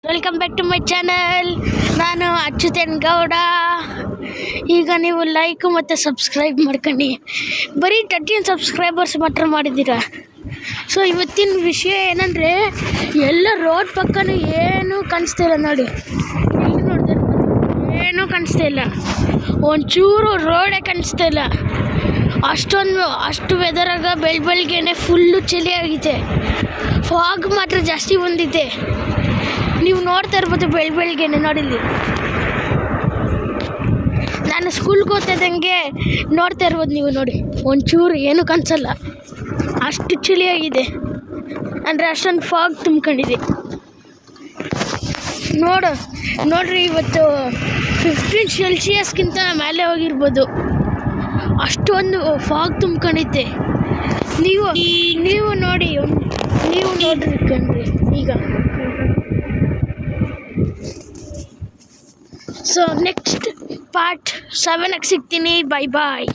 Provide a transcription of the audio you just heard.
Welcome back to my channel. ನಾನು ಅಚ್ಯುತನ್ ಗೌಡ. ಈಗ ನೀವು ಲೈಕ್ ಮತ್ತು ಸಬ್ಸ್ಕ್ರೈಬ್ ಮಾಡ್ಕೊಂಡು ಬರೀ 13 ಸಬ್ಸ್ಕ್ರೈಬರ್ಸ್ ಮಾತ್ರ ಮಾಡಿದ್ದೀರಾ. ಸೊ ಇವತ್ತಿನ ವಿಷಯ ಏನಂದರೆ, ಎಲ್ಲ ರೋಡ್ ಪಕ್ಕನೂ ಏನೂ ಕಾಣಿಸ್ತಾ ಇಲ್ಲ ನೋಡಿ. ಎಲ್ಲಿ ನೋಡಿದ್ರೆ ಏನೂ ಕಾಣಿಸ್ತಾ ಇಲ್ಲ, ಒಂಚೂರು ರೋಡೇ ಕಾಣಿಸ್ತಾ ಇಲ್ಲ. ಅಷ್ಟು ವೆದರಾಗ ಬೆಳಗ್ಗೆನೆ ಫುಲ್ಲು ಚಳಿ ಆಗಿದೆ. ಫಾಗ್ ಮಾತ್ರ ಜಾಸ್ತಿ ಬಂದಿದೆ. ನೀವು ನೋಡ್ತಾ ಇರ್ಬೋದು ಬೆಳಗ್ಗೆನೆ ನೋಡಿಲ್ಲಿ. ನಾನು ಸ್ಕೂಲ್ಗೆ ಹೋಗ್ತಿದ್ದಂಗೆ ನೋಡ್ತಾ ಇರ್ಬೋದು ನೀವು ನೋಡಿ, ಒಂಚೂರು ಏನೂ ಕಾಣಿಸಲ್ಲ, ಅಷ್ಟು ಚಳಿಯಾಗಿದೆ. ಅಂದರೆ ಅಷ್ಟೊಂದು ಫಾಗ್ ತುಂಬ್ಕೊಂಡಿದೆ. ನೋಡ್ರಿ ಇವತ್ತು 15 ಸೆಲ್ಸಿಯಸ್ಗಿಂತ ಮೇಲೆ ಹೋಗಿರ್ಬೋದು, ಅಷ್ಟೊಂದು ಫಾಗ್ ತುಂಬ್ಕೊಂಡಿದ್ದೆ. ನೀವು ನೋಡ್ರಿ ಕಣ್ರಿ ಈಗ. ಸೊ ನೆಕ್ಸ್ಟ್ ಪಾರ್ಟ್ 7ಕ್ಕೆ ಸಿಗ್ತೀನಿ. ಬಾಯ್.